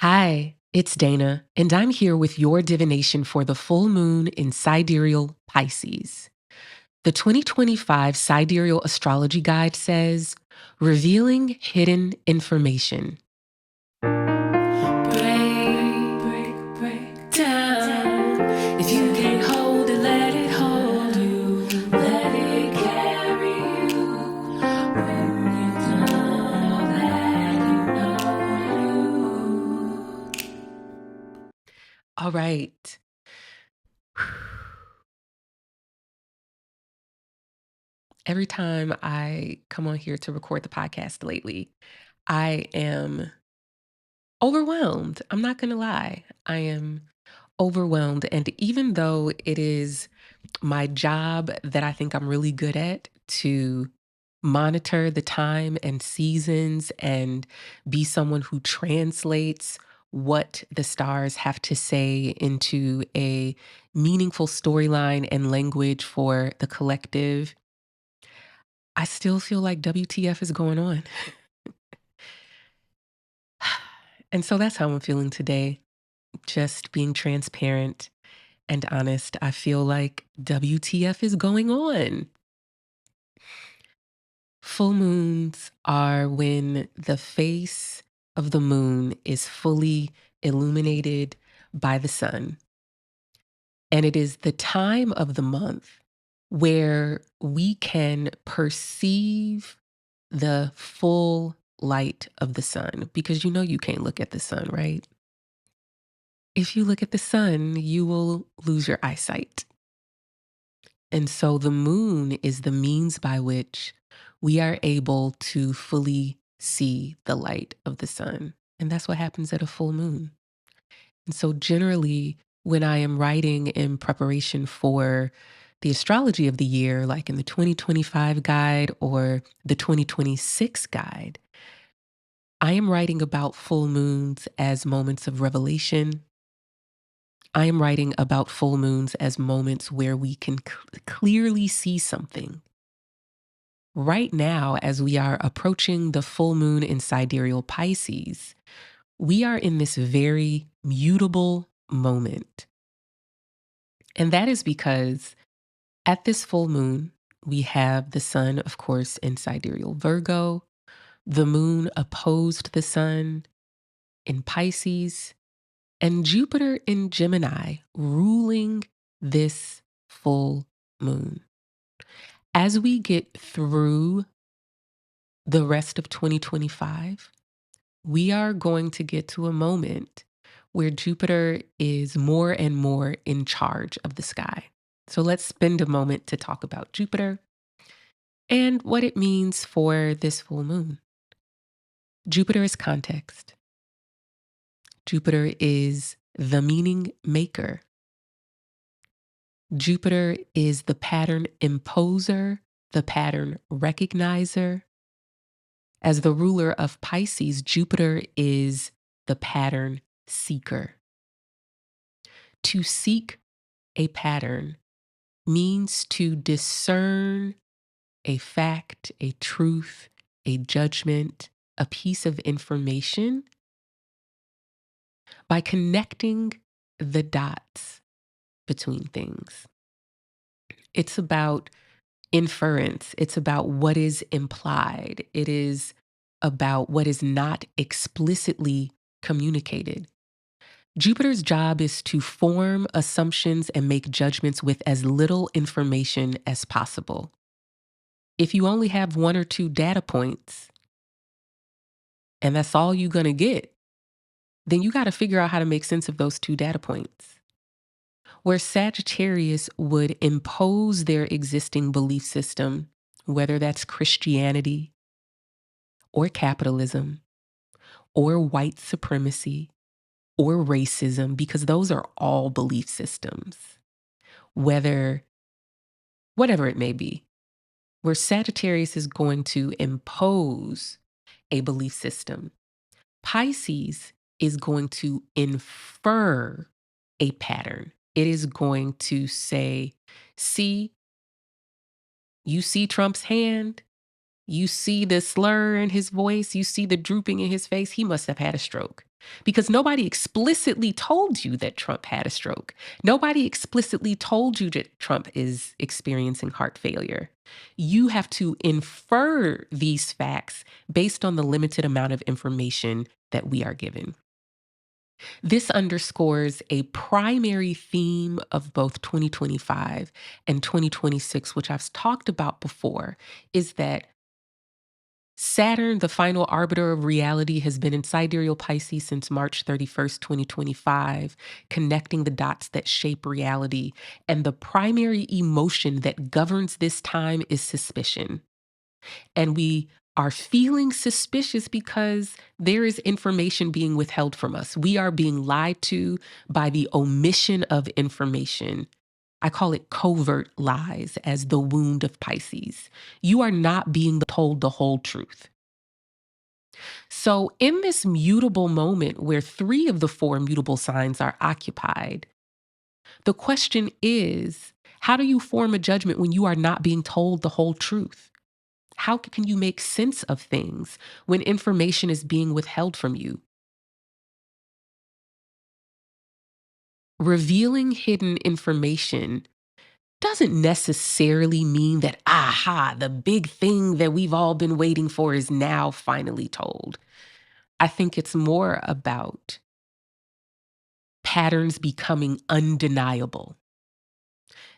Hi, it's Dayna, and I'm here with your divination for the full moon in sidereal Pisces. The 2025 Sidereal Astrology Guide says, revealing hidden information. Break down. If you can't hold it, let it hold you. Let it carry you. When you've done all that you know. All right. Every time I come on here to record the podcast lately, I am overwhelmed. I'm not going to lie. I am overwhelmed. And even though it is my job that I think I'm really good at to monitor the time and seasons and be someone who translates what the stars have to say into a meaningful storyline and language for the collective, I still feel like WTF is going on. And so that's how I'm feeling today. Just being transparent and honest. I feel like WTF is going on. Full moons are when the face of the moon is fully illuminated by the sun. And it is the time of the month where we can perceive the full light of the sun, because you know you can't look at the sun, right? If you look at the sun, you will lose your eyesight. And so the moon is the means by which we are able to fully see the light of the sun. And that's what happens at a full moon. And so generally, when I am writing in preparation for the astrology of the year, like in the 2025 guide or the 2026 guide, I am writing about full moons as moments of revelation. I am writing about full moons as moments where we can clearly see something. Right now, as we are approaching the full moon in sidereal Pisces, we are in this very mutable moment. And that is because at this full moon, we have the sun, of course, in sidereal Virgo, the moon opposed the sun in Pisces, and Jupiter in Gemini ruling this full moon. As we get through the rest of 2025, we are going to get to a moment where Jupiter is more and more in charge of the sky. So let's spend a moment to talk about Jupiter and what it means for this full moon. Jupiter is context. Jupiter is the meaning maker. Jupiter is the pattern imposer, the pattern recognizer. As the ruler of Pisces, Jupiter is the pattern seeker. To seek a pattern means to discern a fact, a truth, a judgment, a piece of information by connecting the dots between things. It's about inference. It's about what is implied. It is about what is not explicitly communicated. Jupiter's job is to form assumptions and make judgments with as little information as possible. If you only have one or two data points and that's all you're going to get, then you got to figure out how to make sense of those two data points. Where Sagittarius would impose their existing belief system, whether that's Christianity or capitalism or white supremacy or racism, because those are all belief systems, whatever it may be, where Sagittarius is going to impose a belief system, Pisces is going to infer a pattern. It is going to say, see, you see Trump's hand, you see the slur in his voice, you see the drooping in his face, he must have had a stroke. because nobody explicitly told you that Trump had a stroke. Nobody explicitly told you that Trump is experiencing heart failure. You have to infer these facts based on the limited amount of information that we are given. This underscores a primary theme of both 2025 and 2026, which I've talked about before, is that Saturn, the final arbiter of reality, has been in sidereal Pisces since March 31st, 2025, connecting the dots that shape reality. And the primary emotion that governs this time is suspicion. And we are feeling suspicious because there is information being withheld from us. We are being lied to by the omission of information. I call it covert lies as the wound of Pisces. You are not being told the whole truth. So, in this mutable moment where three of the four mutable signs are occupied, the question is, how do you form a judgment when you are not being told the whole truth? How can you make sense of things when information is being withheld from you? Revealing hidden information doesn't necessarily mean that, aha, the big thing that we've all been waiting for is now finally told. I think it's more about patterns becoming undeniable,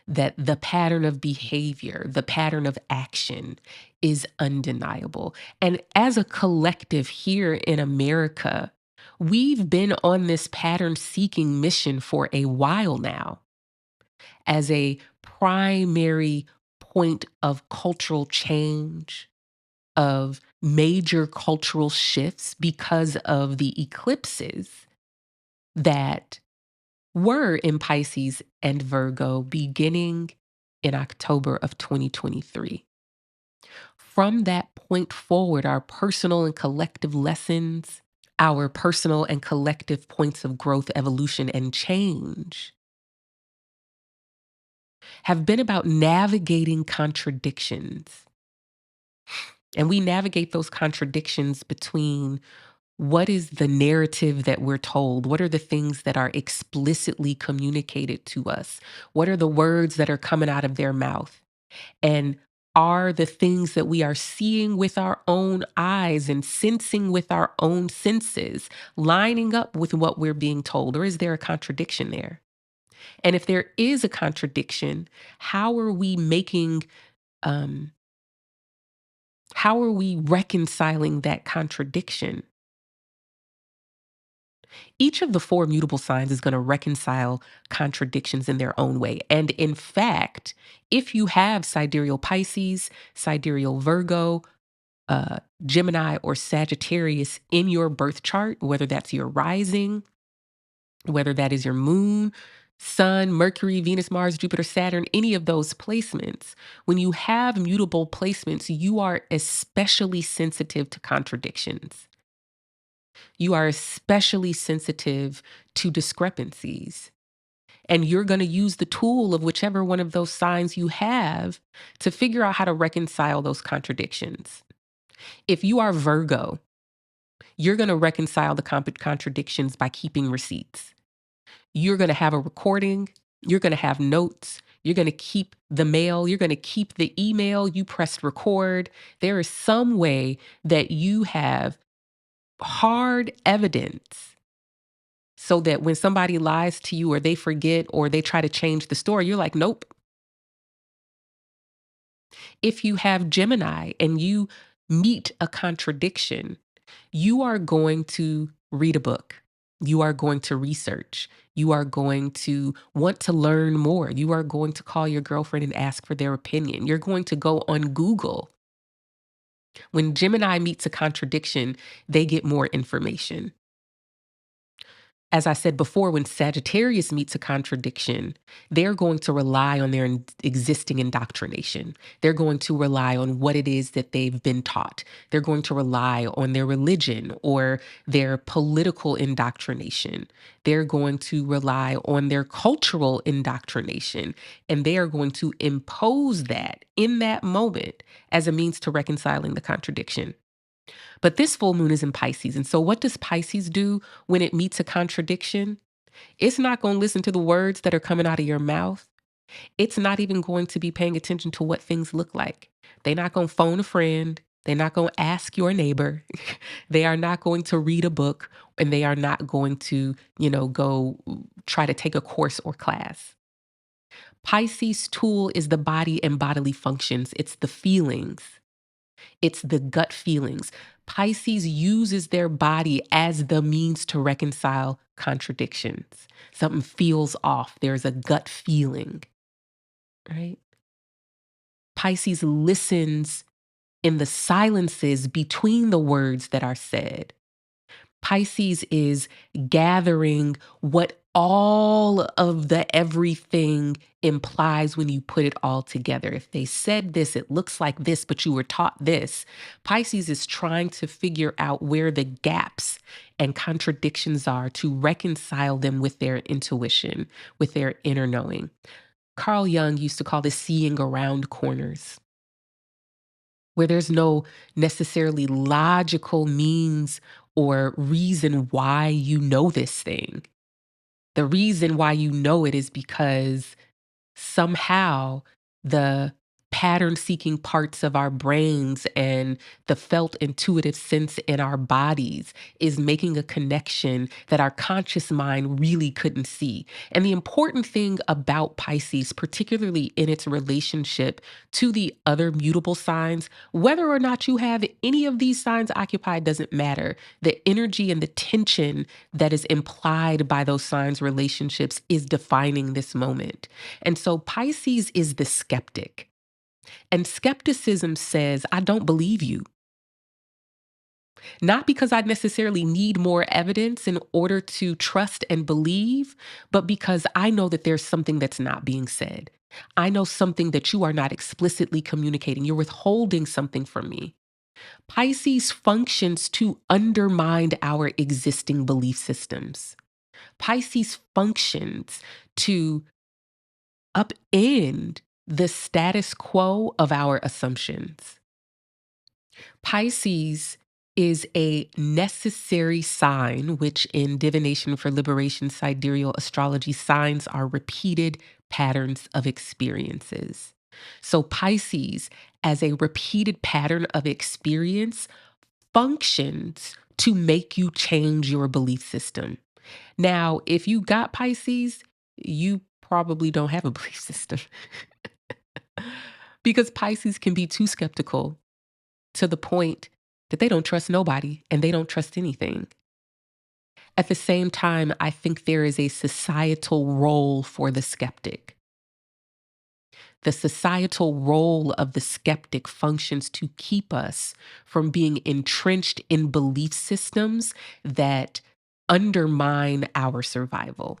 that the pattern of behavior, the pattern of action is undeniable. And as a collective here in America, we've been on this pattern seeking mission for a while now as a primary point of cultural change, of major cultural shifts because of the eclipses that were in Pisces and Virgo beginning in October of 2023. From that point forward, our personal and collective lessons, our personal and collective points of growth, evolution, and change have been about navigating contradictions. And we navigate those contradictions between what is the narrative that we're told? What are the things that are explicitly communicated to us? What are the words that are coming out of their mouth? And are the things that we are seeing with our own eyes and sensing with our own senses lining up with what we're being told? Or is there a contradiction there? And if there is a contradiction, how are we making, how are we reconciling that contradiction? Each of the four mutable signs is going to reconcile contradictions in their own way. And in fact, if you have sidereal Pisces, sidereal Virgo, Gemini, or Sagittarius in your birth chart, whether that's your rising, whether that is your moon, Sun, Mercury, Venus, Mars, Jupiter, Saturn, any of those placements, when you have mutable placements, you are especially sensitive to contradictions. You are especially sensitive to discrepancies. And you're going to use the tool of whichever one of those signs you have to figure out how to reconcile those contradictions. If you are Virgo, you're going to reconcile the contradictions by keeping receipts. You're going to have a recording. You're going to have notes. You're going to keep the mail. You're going to keep the email. You pressed record. There is some way that you have hard evidence so that when somebody lies to you or they forget or they try to change the story, you're like, nope. If you have Gemini and you meet a contradiction, you are going to read a book. You are going to research. You are going to want to learn more. You are going to call your girlfriend and ask for their opinion. You're going to go on Google. When Gemini meets a contradiction, they get more information. As I said before, when Sagittarius meets a contradiction, they're going to rely on their existing indoctrination. They're going to rely on what it is that they've been taught. They're going to rely on their religion or their political indoctrination. They're going to rely on their cultural indoctrination. And they are going to impose that in that moment as a means to reconciling the contradiction. But this full moon is in Pisces. And so what does Pisces do when it meets a contradiction? It's not going to listen to the words that are coming out of your mouth. It's not even going to be paying attention to what things look like. They're not going to phone a friend. They're not going to ask your neighbor. They are not going to read a book, and they are not going to, go try to take a course or class. Pisces' tool is the body and bodily functions. It's the feelings. It's the gut feelings. Pisces uses their body as the means to reconcile contradictions. Something feels off. There's a gut feeling, right? Pisces listens in the silences between the words that are said. Pisces is gathering what all of the everything implies when you put it all together. If they said this, it looks like this, but you were taught this. Pisces is trying to figure out where the gaps and contradictions are to reconcile them with their intuition, with their inner knowing. Carl Jung used to call this seeing around corners, where there's no necessarily logical means or reason why you know this thing. The reason why you know it is because somehow the pattern seeking parts of our brains and the felt intuitive sense in our bodies is making a connection that our conscious mind really couldn't see. And the important thing about Pisces, particularly in its relationship to the other mutable signs, whether or not you have any of these signs occupied doesn't matter. The energy and the tension that is implied by those signs' relationships is defining this moment. And so Pisces is the skeptic. And skepticism says, I don't believe you. Not because I necessarily need more evidence in order to trust and believe, but because I know that there's something that's not being said. I know something that you are not explicitly communicating. You're withholding something from me. Pisces functions to undermine our existing belief systems. Pisces functions to upend the status quo of our assumptions. Pisces is a necessary sign, which in Divination for Liberation, Sidereal Astrology, signs are repeated patterns of experiences. So Pisces, as a repeated pattern of experience, functions to make you change your belief system. Now, if you got Pisces, you probably don't have a belief system because Pisces can be too skeptical to the point that they don't trust nobody and they don't trust anything. At the same time, I think there is a societal role for the skeptic. The societal role of the skeptic functions to keep us from being entrenched in belief systems that undermine our survival.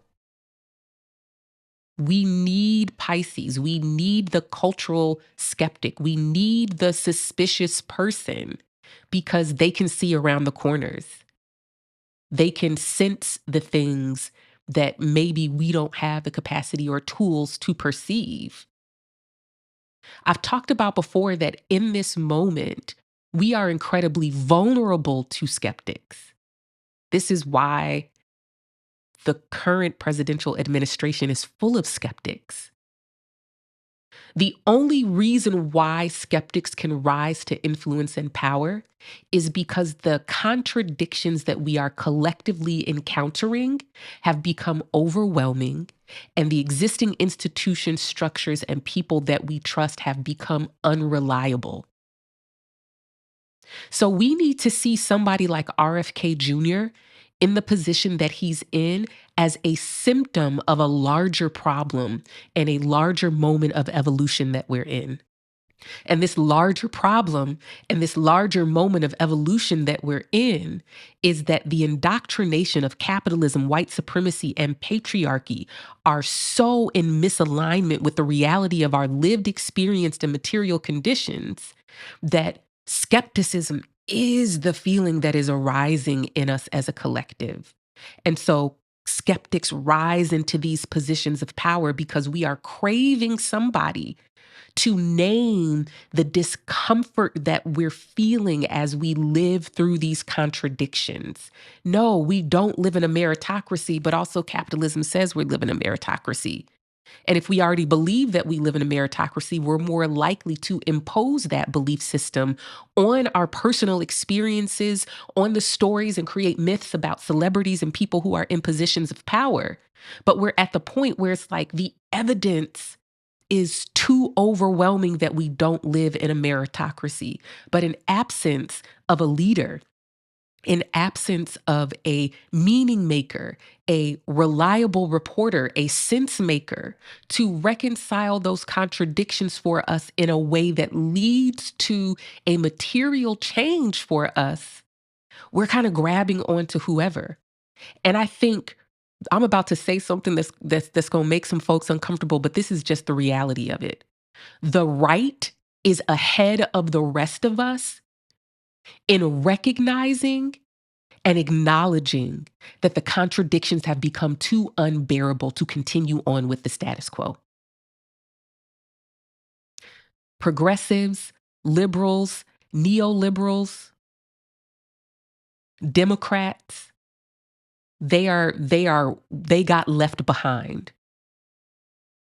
We need Pisces. We need the cultural skeptic. We need the suspicious person because they can see around the corners. They can sense the things that maybe we don't have the capacity or tools to perceive. I've talked about before that in this moment, we are incredibly vulnerable to skeptics. This is why the current presidential administration is full of skeptics. The only reason why skeptics can rise to influence and power is because the contradictions that we are collectively encountering have become overwhelming, and the existing institutions, structures, and people that we trust have become unreliable. So we need to see somebody like RFK Jr. in the position that he's in as a symptom of a larger problem and a larger moment of evolution that we're in. And this larger problem and this larger moment of evolution that we're in is that the indoctrination of capitalism, white supremacy, and patriarchy are so in misalignment with the reality of our lived experience and material conditions that skepticism is the feeling that is arising in us as a collective. And so skeptics rise into these positions of power because we are craving somebody to name the discomfort that we're feeling as we live through these contradictions. No, we don't live in a meritocracy, but also capitalism says we live in a meritocracy. And if we already believe that we live in a meritocracy, we're more likely to impose that belief system on our personal experiences, on the stories, and create myths about celebrities and people who are in positions of power. But we're at the point where it's like the evidence is too overwhelming that we don't live in a meritocracy. But in absence of a leader, in absence of a meaning maker, a reliable reporter, a sense maker to reconcile those contradictions for us in a way that leads to a material change for us, we're kind of grabbing onto whoever. And I think I'm about to say something that's going to make some folks uncomfortable, but this is just the reality of it. The right is ahead of the rest of us in recognizing and acknowledging that the contradictions have become too unbearable to continue on with the status quo. Progressives, liberals, neoliberals, Democrats, they got left behind.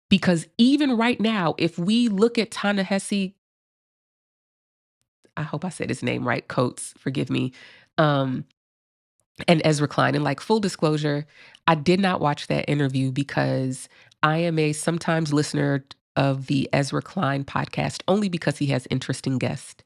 Because even right now, if we look at Ta-Nehisi, I hope I said his name right, Coates, forgive me, um, and Ezra Klein. And like full disclosure, I did not watch that interview because I am a sometimes listener of the Ezra Klein podcast only because he has interesting guests.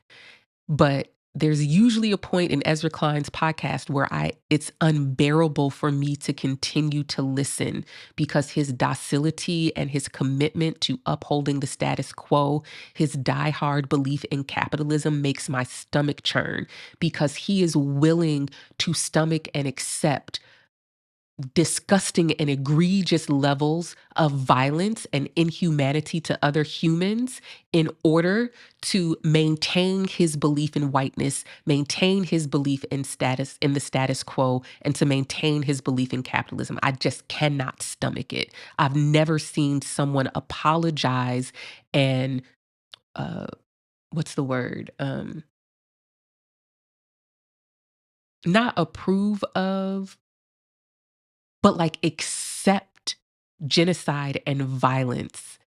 But there's usually a point in Ezra Klein's podcast where it's unbearable for me to continue to listen because his docility and his commitment to upholding the status quo, his diehard belief in capitalism makes my stomach churn because he is willing to stomach and accept disgusting and egregious levels of violence and inhumanity to other humans in order to maintain his belief in whiteness, maintain his belief in the status quo, and to maintain his belief in capitalism. I just cannot stomach it. I've never seen someone apologize and what's the word? Not approve of, but like accept genocide and violence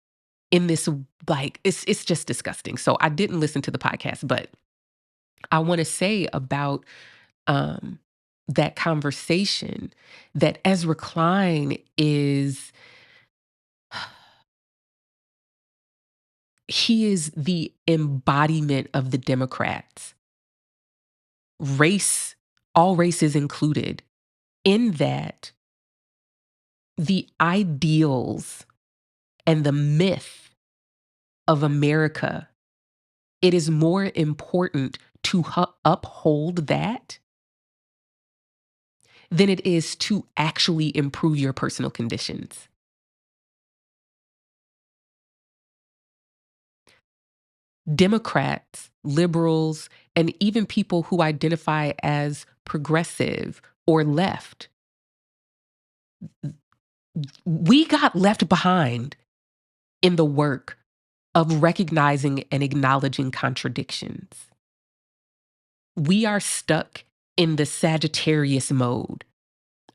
in this, like it's just disgusting. So I didn't listen to the podcast, but I want to say about um that conversation that Ezra Klein he is the embodiment of the Democrats. Race, all races included, in that the ideals and the myth of America, it is more important to uphold that than it is to actually improve your personal conditions. Democrats, liberals, and even people who identify as progressive or left, we got left behind in the work of recognizing and acknowledging contradictions. We are stuck in the Sagittarius mode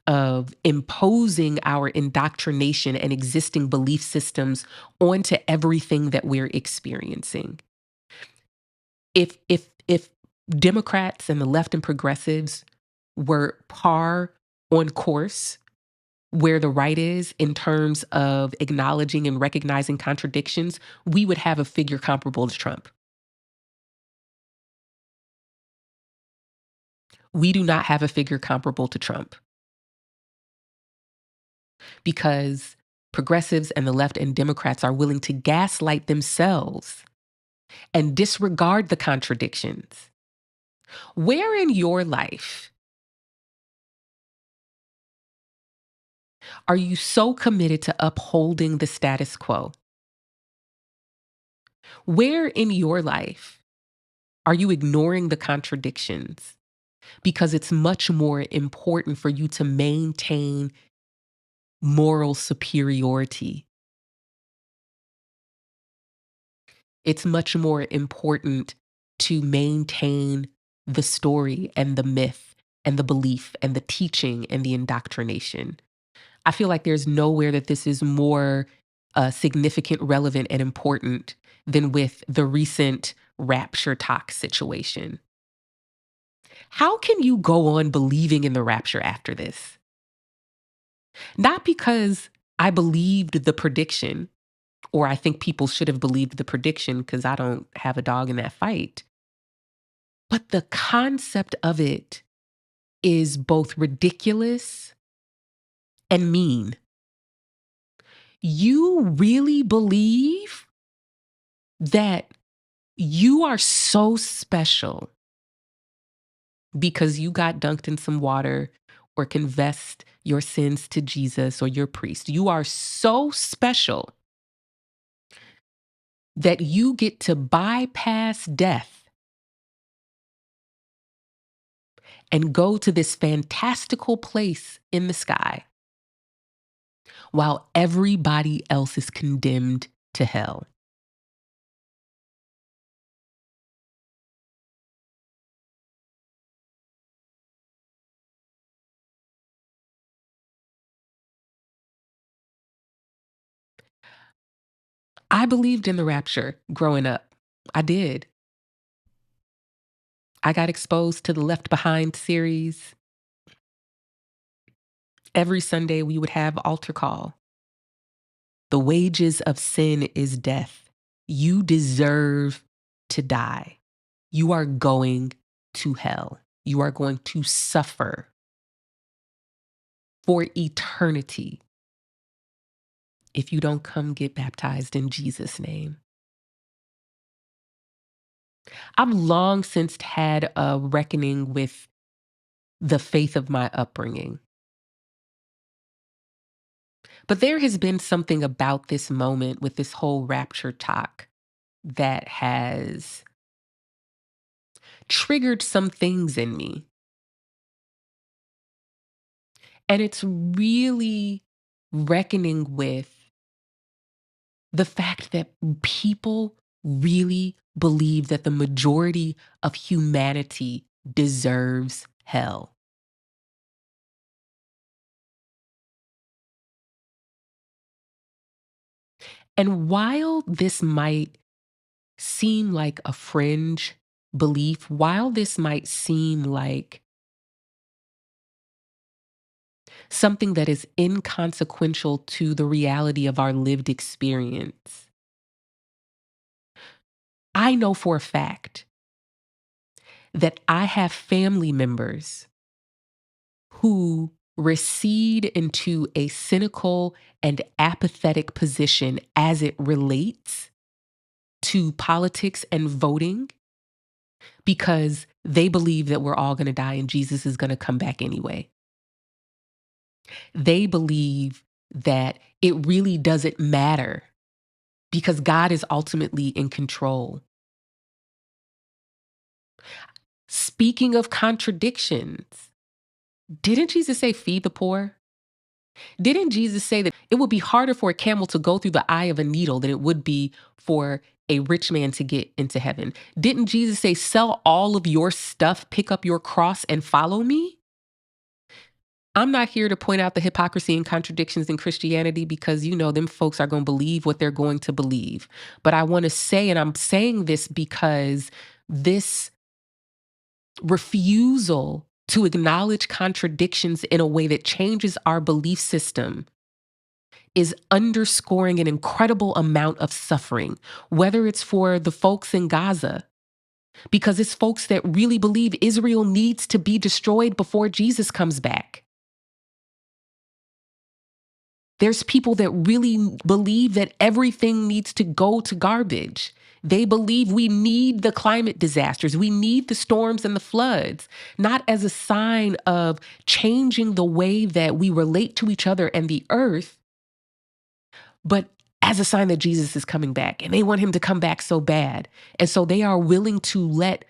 of imposing our indoctrination and existing belief systems onto everything that we're experiencing. If Democrats and the left and progressives were par on course where the right is in terms of acknowledging and recognizing contradictions, we would have a figure comparable to Trump. We do not have a figure comparable to Trump because progressives and the left and Democrats are willing to gaslight themselves and disregard the contradictions. Where in your life are you so committed to upholding the status quo? Where in your life are you ignoring the contradictions because it's much more important for you to maintain moral superiority? It's much more important to maintain the story and the myth and the belief and the teaching and the indoctrination. I feel like there's nowhere that this is more significant, relevant, and important than with the recent rapture talk situation. How can you go on believing in the rapture after this? Not because I believed the prediction, or I think people should have believed the prediction because I don't have a dog in that fight, but the concept of it is both ridiculous and mean. You really believe that you are so special because you got dunked in some water or confessed your sins to Jesus or your priest. You are so special that you get to bypass death and go to this fantastical place in the sky while everybody else is condemned to hell. I believed in the rapture growing up. I did. I got exposed to the Left Behind series. Every Sunday we would have altar call. The wages of sin is death. You deserve to die. You are going to hell. You are going to suffer for eternity if you don't come get baptized in Jesus' name. I've long since had a reckoning with the faith of my upbringing. But there has been something about this moment with this whole rapture talk that has triggered some things in me. And it's really reckoning with the fact that people really believe that the majority of humanity deserves hell. And while this might seem like a fringe belief, while this might seem like something that is inconsequential to the reality of our lived experience, I know for a fact that I have family members who recede into a cynical and apathetic position as it relates to politics and voting because they believe that we're all going to die and Jesus is going to come back anyway. They believe that it really doesn't matter because God is ultimately in control. Speaking of contradictions, didn't Jesus say, feed the poor? Didn't Jesus say that it would be harder for a camel to go through the eye of a needle than it would be for a rich man to get into heaven? Didn't Jesus say, sell all of your stuff, pick up your cross, and follow me? I'm not here to point out the hypocrisy and contradictions in Christianity because, them folks are going to believe what they're going to believe. But I want to say, and I'm saying this because this refusal to acknowledge contradictions in a way that changes our belief system is underscoring an incredible amount of suffering, whether it's for the folks in Gaza, because it's folks that really believe Israel needs to be destroyed before Jesus comes back. There's people that really believe that everything needs to go to garbage. They believe we need the climate disasters. We need the storms and the floods, not as a sign of changing the way that we relate to each other and the earth, but as a sign that Jesus is coming back. And they want him to come back so bad. And so they are willing to let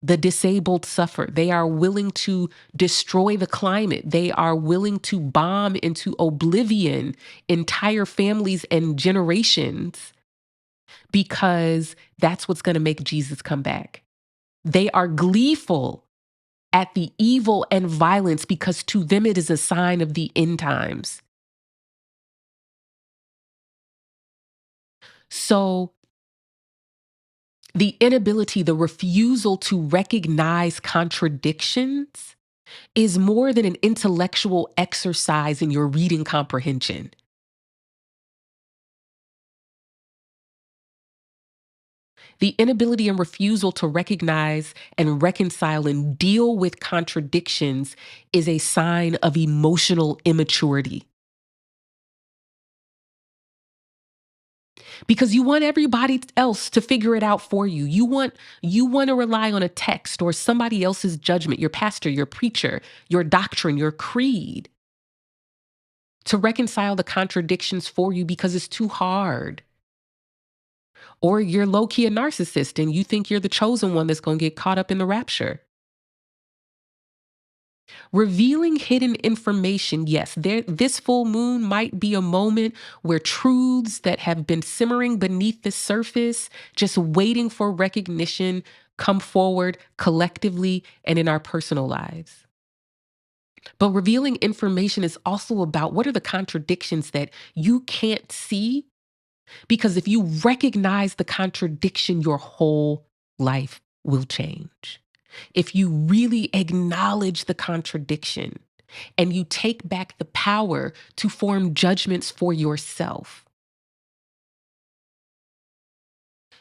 the disabled suffer. They are willing to destroy the climate. They are willing to bomb into oblivion entire families and generations because that's what's going to make Jesus come back. They are gleeful at the evil and violence because to them it is a sign of the end times. So the inability, the refusal to recognize contradictions is more than an intellectual exercise in your reading comprehension. The inability and refusal to recognize and reconcile and deal with contradictions is a sign of emotional immaturity. Because you want everybody else to figure it out for you. You want to rely on a text or somebody else's judgment, your pastor, your preacher, your doctrine, your creed to reconcile the contradictions for you because it's too hard. Or you're low key a narcissist and you think you're the chosen one that's going to get caught up in the rapture. Revealing hidden information, yes, this full moon might be a moment where truths that have been simmering beneath the surface, just waiting for recognition, come forward collectively and in our personal lives. But revealing information is also about what are the contradictions that you can't see. Because if you recognize the contradiction, your whole life will change. If you really acknowledge the contradiction and you take back the power to form judgments for yourself,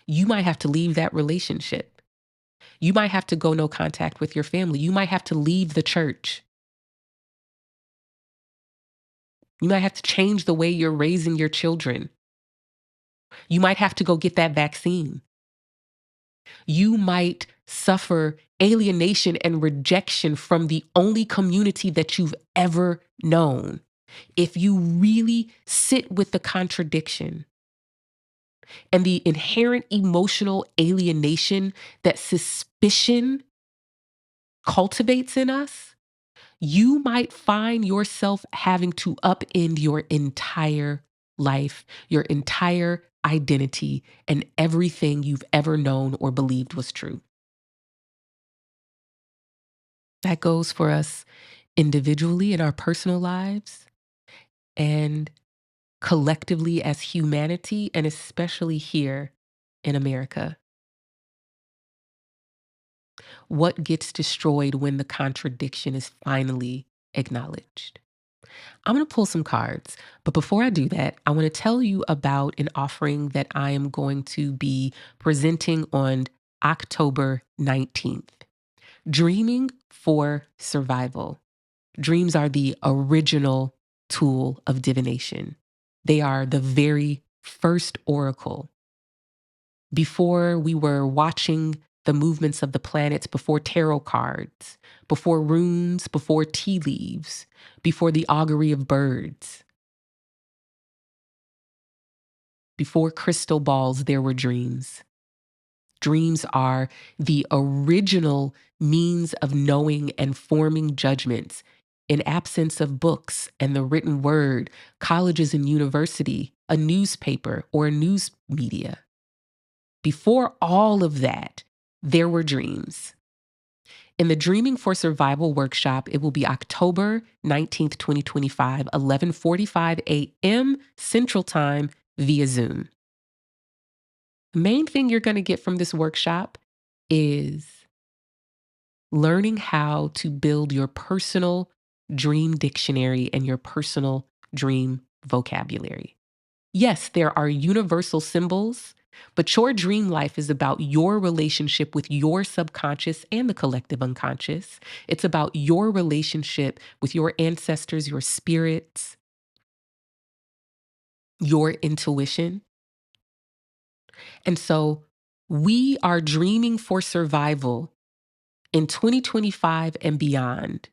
you might have to leave that relationship. You might have to go no contact with your family. You might have to leave the church. You might have to change the way you're raising your children. You might have to go get that vaccine. You might suffer alienation and rejection from the only community that you've ever known. If you really sit with the contradiction and the inherent emotional alienation that suspicion cultivates in us, you might find yourself having to upend your entire life, your entire identity, and everything you've ever known or believed was true. That goes for us individually in our personal lives and collectively as humanity, and especially here in America. What gets destroyed when the contradiction is finally acknowledged? I'm going to pull some cards, but before I do that, I want to tell you about an offering that I am going to be presenting on October 19th. Dreaming for Survival. Dreams are the original tool of divination. They are the very first oracle. Before we were watching the movements of the planets, before tarot cards, before runes, before tea leaves, before the augury of birds, before crystal balls, there were dreams. Dreams are the original means of knowing and forming judgments. In absence of books and the written word, colleges and university, a newspaper or a news media. Before all of that, there were dreams. In the Dreaming for Survival workshop, it will be October 19th, 2025, 11:45 a.m. Central Time via Zoom. The main thing you're going to get from this workshop is learning how to build your personal dream dictionary and your personal dream vocabulary. Yes, there are universal symbols, but your dream life is about your relationship with your subconscious and the collective unconscious. It's about your relationship with your ancestors, your spirits, your intuition. And so we are dreaming for survival in 2025 and beyond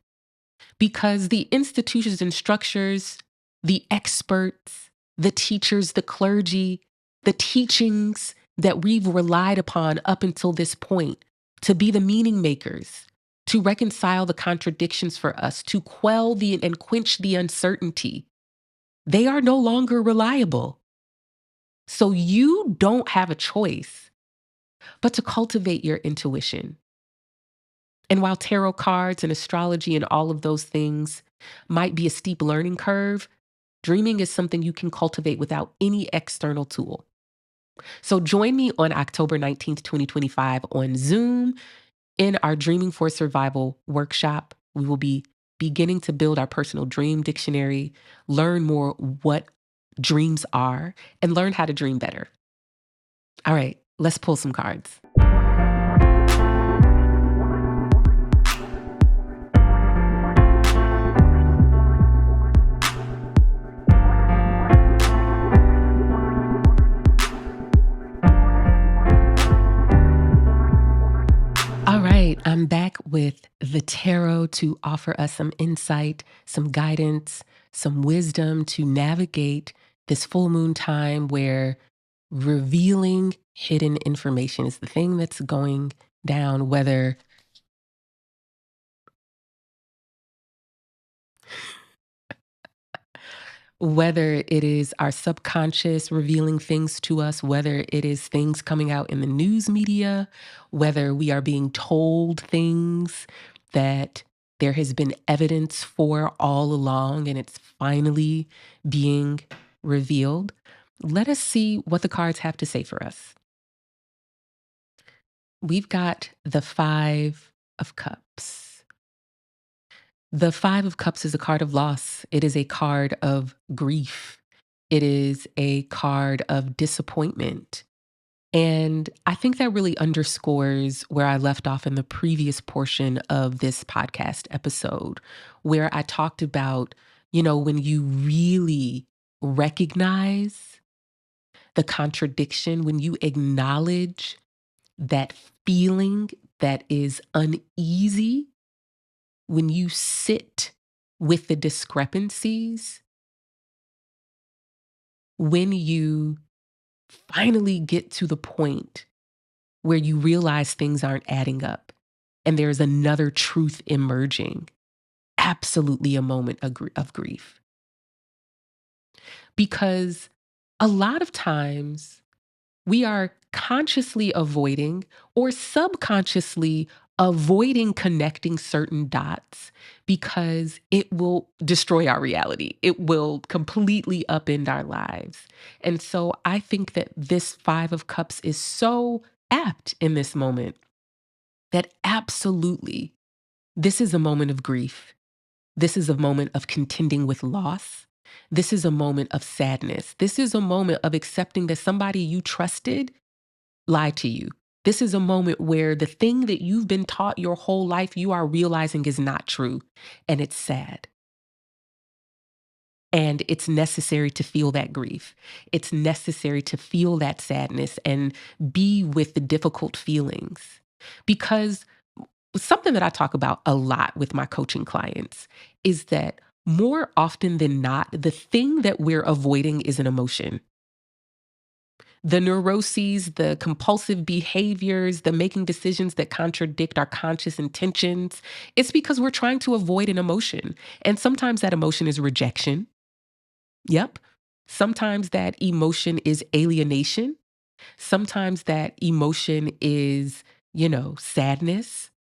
because the institutions and structures, the experts, the teachers, the clergy, the teachings that we've relied upon up until this point to be the meaning makers, to reconcile the contradictions for us, to quell and quench the uncertainty, they are no longer reliable. So you don't have a choice but to cultivate your intuition. And while tarot cards and astrology and all of those things might be a steep learning curve, dreaming is something you can cultivate without any external tool. So join me on October 19th, 2025 on Zoom in our Dreaming for Survival workshop. We will be beginning to build our personal dream dictionary, learn more what dreams are, and learn how to dream better. All right, let's pull some cards. All right, I'm back with the tarot to offer us some insight, some guidance, some wisdom to navigate this full moon time where revealing hidden information is the thing that's going down, whether it is our subconscious revealing things to us, whether it is things coming out in the news media, whether we are being told things that there has been evidence for all along and it's finally being revealed. Let us see what the cards have to say for us. We've got the Five of Cups. The Five of Cups is a card of loss. It is a card of grief. It is a card of disappointment. And I think that really underscores where I left off in the previous portion of this podcast episode, where I talked about, when you really recognize the contradiction, when you acknowledge that feeling that is uneasy, when you sit with the discrepancies, when you finally get to the point where you realize things aren't adding up and there's another truth emerging, absolutely a moment of grief. Because a lot of times we are consciously avoiding or subconsciously avoiding connecting certain dots because it will destroy our reality. It will completely upend our lives. And so I think that this Five of Cups is so apt in this moment that absolutely this is a moment of grief. This is a moment of contending with loss. This is a moment of sadness. This is a moment of accepting that somebody you trusted lied to you. This is a moment where the thing that you've been taught your whole life, you are realizing is not true. And it's sad. And it's necessary to feel that grief. It's necessary to feel that sadness and be with the difficult feelings. Because something that I talk about a lot with my coaching clients is that more often than not, the thing that we're avoiding is an emotion. The neuroses, the compulsive behaviors, the making decisions that contradict our conscious intentions, it's because we're trying to avoid an emotion. And sometimes that emotion is rejection. Yep. Sometimes that emotion is alienation. Sometimes that emotion is, sadness.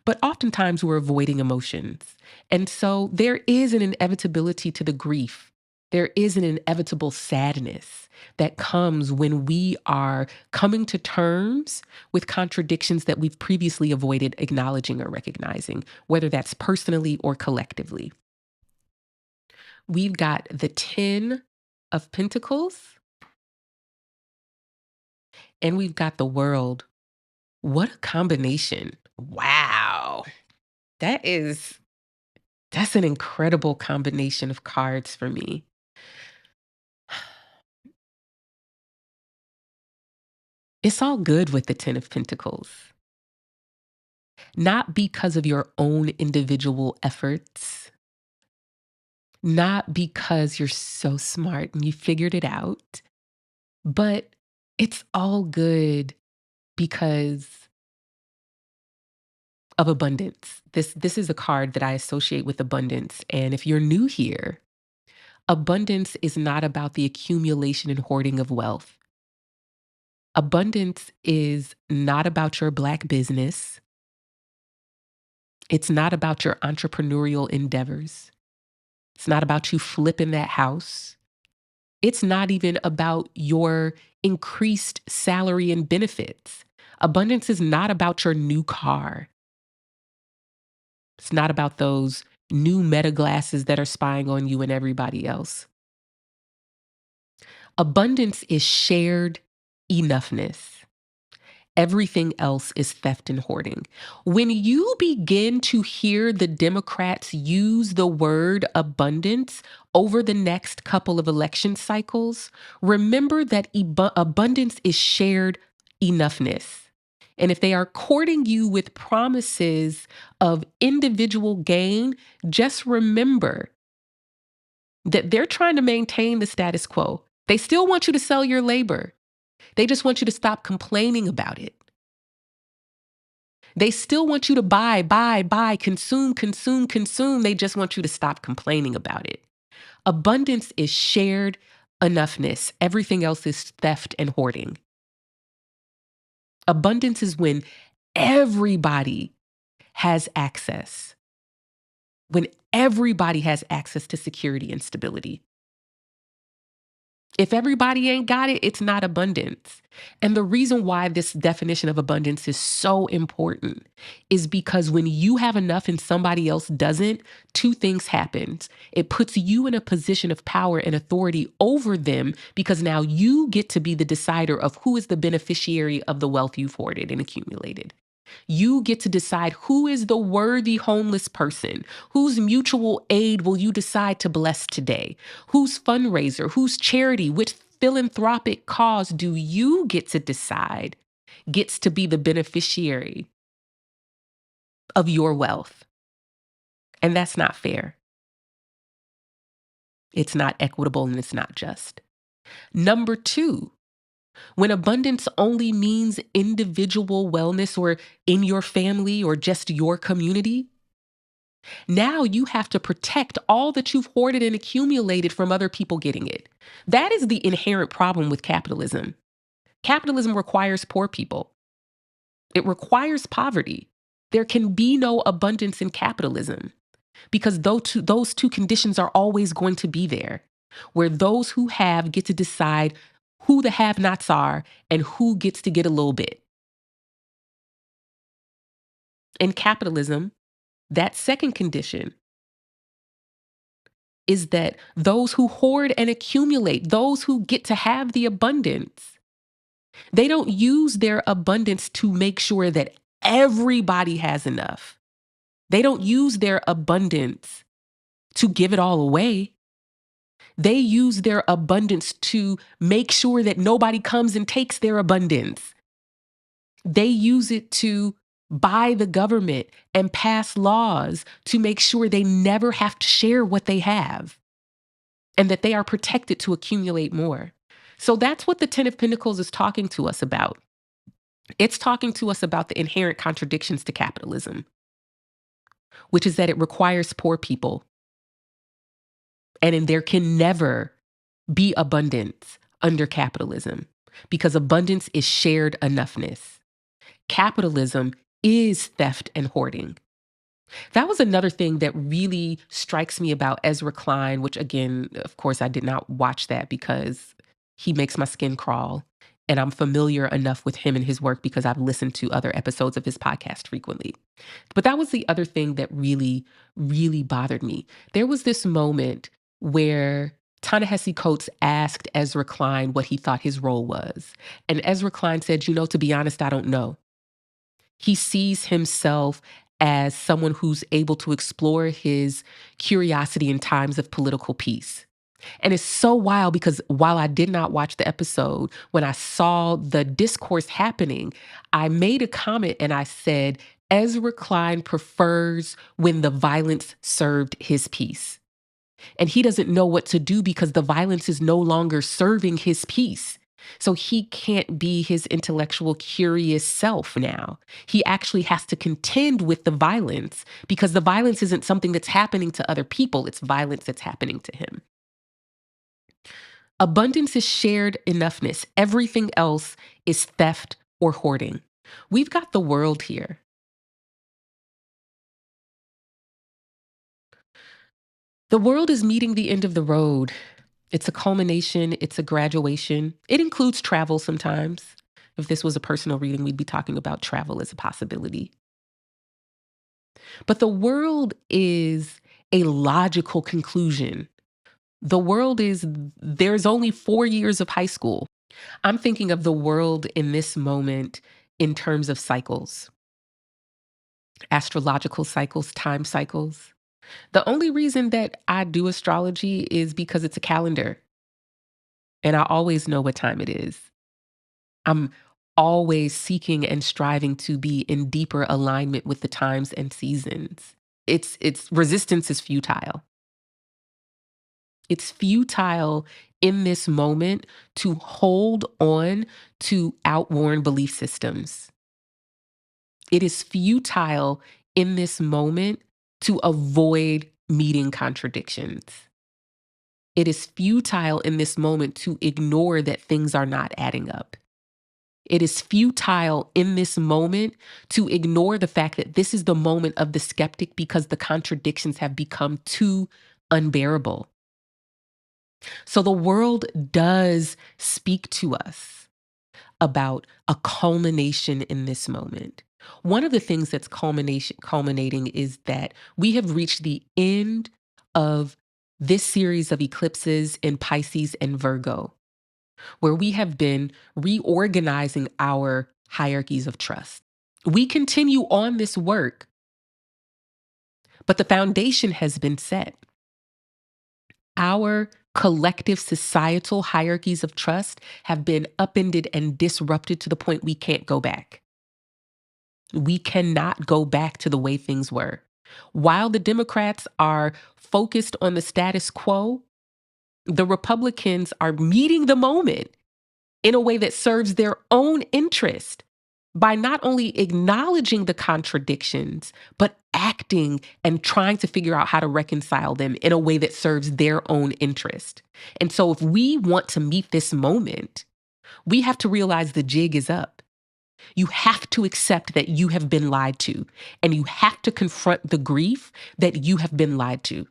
But oftentimes we're avoiding emotions. And so there is an inevitability to the grief. There is an inevitable sadness that comes when we are coming to terms with contradictions that we've previously avoided acknowledging or recognizing, whether that's personally or collectively. We've got the 10 of Pentacles and we've got the World. What a combination. Wow. That's an incredible combination of cards for me. It's all good with the 10 of Pentacles. Not because of your own individual efforts, not because you're so smart and you figured it out, but it's all good because of abundance. This is a card that I associate with abundance. And if you're new here, abundance is not about the accumulation and hoarding of wealth. Abundance is not about your Black business. It's not about your entrepreneurial endeavors. It's not about you flipping that house. It's not even about your increased salary and benefits. Abundance is not about your new car. It's not about those new meta glasses that are spying on you and everybody else. Abundance is shared enoughness. Everything else is theft and hoarding. When you begin to hear the Democrats use the word abundance over the next couple of election cycles, remember that abundance is shared enoughness. And if they are courting you with promises of individual gain, just remember that they're trying to maintain the status quo. They still want you to sell your labor. They just want you to stop complaining about it. They still want you to buy, consume, consume, consume. They just want you to stop complaining about it. Abundance is shared enoughness. Everything else is theft and hoarding. Abundance is when everybody has access. When everybody has access to security and stability. If everybody ain't got it, it's not abundance. And the reason why this definition of abundance is so important is because when you have enough and somebody else doesn't, two things happen. It puts you in a position of power and authority over them because now you get to be the decider of who is the beneficiary of the wealth you've hoarded and accumulated. You get to decide who is the worthy homeless person, whose mutual aid will you decide to bless today, whose fundraiser, whose charity, which philanthropic cause do you get to decide gets to be the beneficiary of your wealth. And that's not fair. It's not equitable and it's not just. Number two, when abundance only means individual wellness or in your family or just your community, now you have to protect all that you've hoarded and accumulated from other people getting it. That is the inherent problem with capitalism. Capitalism requires poor people. It requires poverty. There can be no abundance in capitalism because those two conditions are always going to be there, where those who have get to decide who the have-nots are and who gets to get a little bit. In capitalism, that second condition is that those who hoard and accumulate, those who get to have the abundance, they don't use their abundance to make sure that everybody has enough. They don't use their abundance to give it all away. They use their abundance to make sure that nobody comes and takes their abundance. They use it to buy the government and pass laws to make sure they never have to share what they have and that they are protected to accumulate more. So that's what the Ten of Pentacles is talking to us about. It's talking to us about the inherent contradictions to capitalism, which is that it requires poor people. And there can never be abundance under capitalism because abundance is shared enoughness. Capitalism is theft and hoarding. That was another thing that really strikes me about Ezra Klein, which again, of course, I did not watch that because he makes my skin crawl. And I'm familiar enough with him and his work because I've listened to other episodes of his podcast frequently. But that was the other thing that really, really bothered me. There was this moment where Ta-Nehisi Coates asked Ezra Klein what he thought his role was. And Ezra Klein said, to be honest, I don't know. He sees himself as someone who's able to explore his curiosity in times of political peace. And it's so wild because while I did not watch the episode, when I saw the discourse happening, I made a comment and I said, Ezra Klein prefers when the violence served his peace. And he doesn't know what to do because the violence is no longer serving his peace. So he can't be his intellectual, curious self now. He actually has to contend with the violence because the violence isn't something that's happening to other people. It's violence that's happening to him. Abundance is shared enoughness. Everything else is theft or hoarding. We've got the world here. The world is meeting the end of the road. It's a culmination, it's a graduation. It includes travel sometimes. If this was a personal reading, we'd be talking about travel as a possibility. But the world is a logical conclusion. The world is, there's only 4 years of high school. I'm thinking of the world in this moment in terms of cycles, astrological cycles, time cycles. The only reason that I do astrology is because it's a calendar and I always know what time it is. I'm always seeking and striving to be in deeper alignment with the times and seasons. It's resistance is futile. It's futile in this moment to hold on to outworn belief systems. It is futile in this moment to avoid meeting contradictions. It is futile in this moment to ignore that things are not adding up. It is futile in this moment to ignore the fact that this is the moment of the skeptic because the contradictions have become too unbearable. So the world does speak to us about a culmination in this moment. One of the things that's culminating is that we have reached the end of this series of eclipses in Pisces and Virgo, where we have been reorganizing our hierarchies of trust. We continue on this work, but the foundation has been set. Our collective societal hierarchies of trust have been upended and disrupted to the point we can't go back. We cannot go back to the way things were. While the Democrats are focused on the status quo, the Republicans are meeting the moment in a way that serves their own interest by not only acknowledging the contradictions, but acting and trying to figure out how to reconcile them in a way that serves their own interest. And so if we want to meet this moment, we have to realize the jig is up. You have to accept that you have been lied to, and you have to confront the grief that you have been lied to.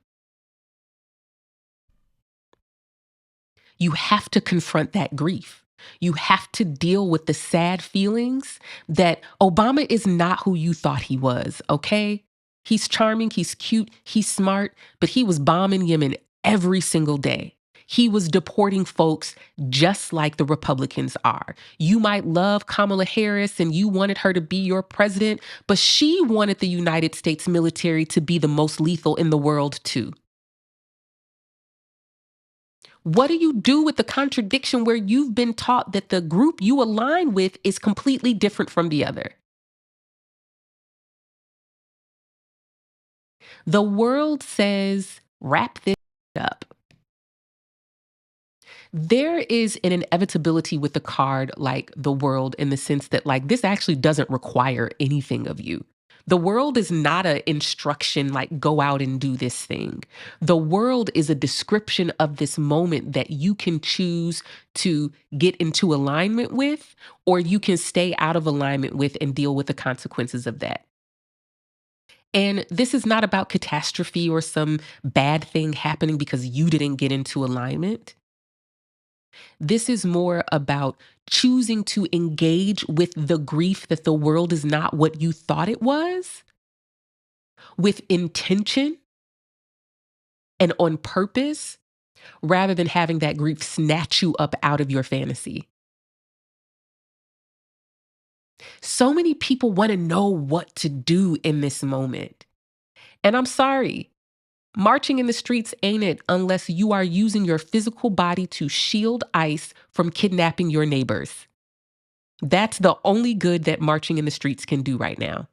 You have to confront that grief. You have to deal with the sad feelings that Obama is not who you thought he was, okay? He's charming, he's cute, he's smart, but he was bombing Yemen every single day. He was deporting folks just like the Republicans are. You might love Kamala Harris and you wanted her to be your president, but she wanted the United States military to be the most lethal in the world too. What do you do with the contradiction where you've been taught that the group you align with is completely different from the other? The world says, wrap this up. There is an inevitability with the card like the world in the sense that like this actually doesn't require anything of you. The world is not an instruction like go out and do this thing. The world is a description of this moment that you can choose to get into alignment with, or you can stay out of alignment with and deal with the consequences of that. And this is not about catastrophe or some bad thing happening because you didn't get into alignment. This is more about choosing to engage with the grief that the world is not what you thought it was, with intention and on purpose, rather than having that grief snatch you up out of your fantasy. So many people want to know what to do in this moment. And I'm sorry, marching in the streets ain't it unless you are using your physical body to shield ICE from kidnapping your neighbors. That's the only good that marching in the streets can do right now.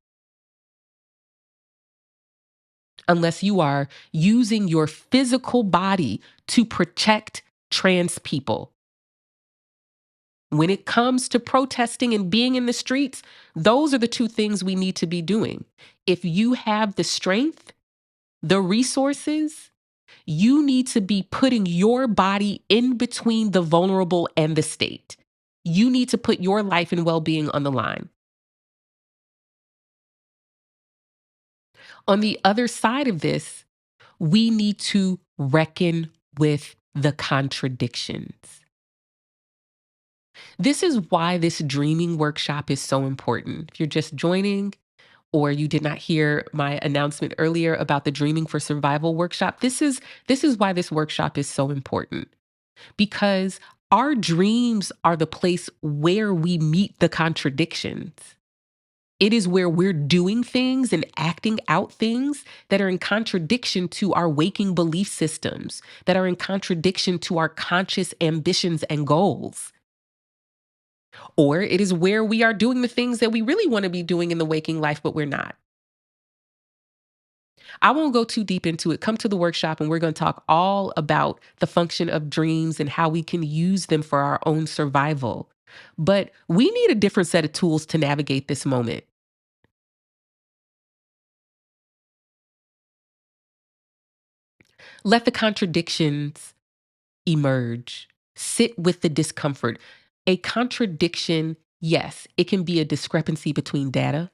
Unless you are using your physical body to protect trans people. When it comes to protesting and being in the streets, those are the two things we need to be doing. If you have the strength, the resources, You need to be putting your body in between the vulnerable and the state. You need to put your life and well being on the line. On the other side of this, we need to reckon with the contradictions. This is why this dreaming workshop is so important. If you're just joining, or you did not hear my announcement earlier about the Dreaming for Survival workshop, this is why this workshop is so important. Because our dreams are the place where we meet the contradictions. It is where we're doing things and acting out things that are in contradiction to our waking belief systems, that are in contradiction to our conscious ambitions and goals. Or it is where we are doing the things that we really want to be doing in the waking life, but we're not. I won't go too deep into it. Come to the workshop and we're going to talk all about the function of dreams and how we can use them for our own survival. But we need a different set of tools to navigate this moment. Let the contradictions emerge. Sit with the discomfort. A contradiction, yes, it can be a discrepancy between data.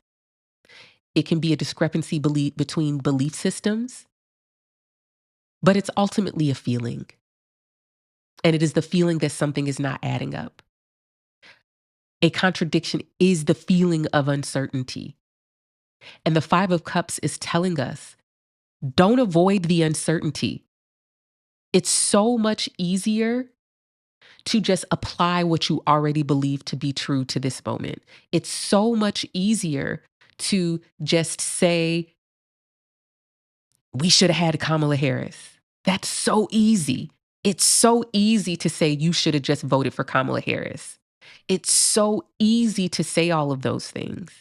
It can be a discrepancy between belief systems, but it's ultimately a feeling. And it is the feeling that something is not adding up. A contradiction is the feeling of uncertainty. And the Five of Cups is telling us, don't avoid the uncertainty. It's so much easier to just apply what you already believe to be true to this moment. It's so much easier to just say, we should have had Kamala Harris. That's so easy. It's so easy to say you should have just voted for Kamala Harris. It's so easy to say all of those things.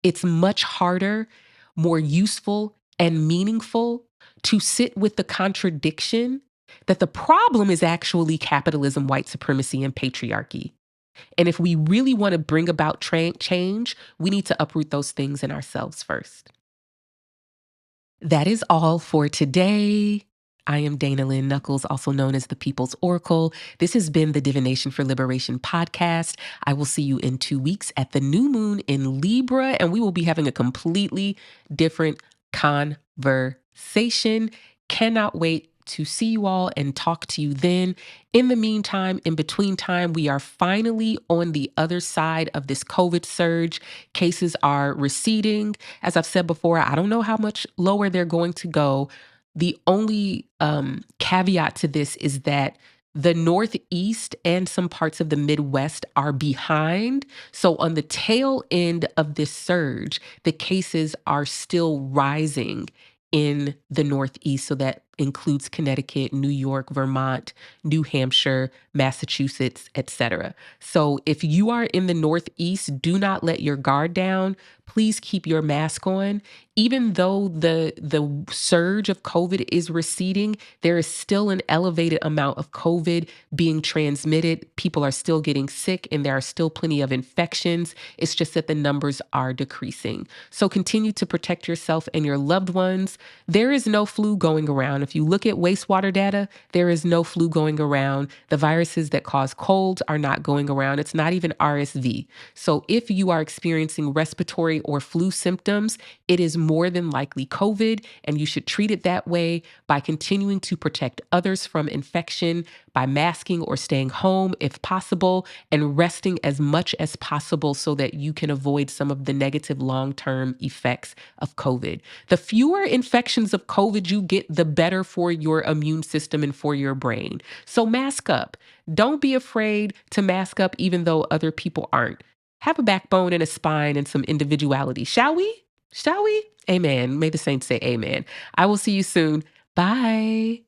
It's much harder, more useful, and meaningful to sit with the contradiction that the problem is actually capitalism, white supremacy, and patriarchy. And if we really want to bring about change, we need to uproot those things in ourselves first. That is all for today. I am Dayna Lynn Nuckolls, also known as the People's Oracle. This has been the Divination for Liberation podcast. I will see you in 2 weeks at the new moon in Libra, and we will be having a completely different conversation. Cannot wait to see you all and talk to you then. In the meantime, in between time, we are finally on the other side of this COVID surge. Cases are receding. As I've said before, I don't know how much lower they're going to go. The only caveat to this is that the Northeast and some parts of the Midwest are behind. So on the tail end of this surge, the cases are still rising in the Northeast. So that includes Connecticut, New York, Vermont, New Hampshire, Massachusetts, etc. So if you are in the Northeast, do not let your guard down. Please keep your mask on. Even though the surge of COVID is receding, there is still an elevated amount of COVID being transmitted. People are still getting sick and there are still plenty of infections. It's just that the numbers are decreasing. So continue to protect yourself and your loved ones. There is no flu going around. If you look at wastewater data, there is no flu going around. The viruses that cause colds are not going around. It's not even RSV. So if you are experiencing respiratory or flu symptoms, it is more than likely COVID, and you should treat it that way by continuing to protect others from infection, by masking or staying home if possible, and resting as much as possible so that you can avoid some of the negative long-term effects of COVID. The fewer infections of COVID you get, the better for your immune system and for your brain. So mask up. Don't be afraid to mask up even though other people aren't. Have a backbone and a spine and some individuality. Shall we? Shall we? Amen. May the saints say amen. I will see you soon. Bye.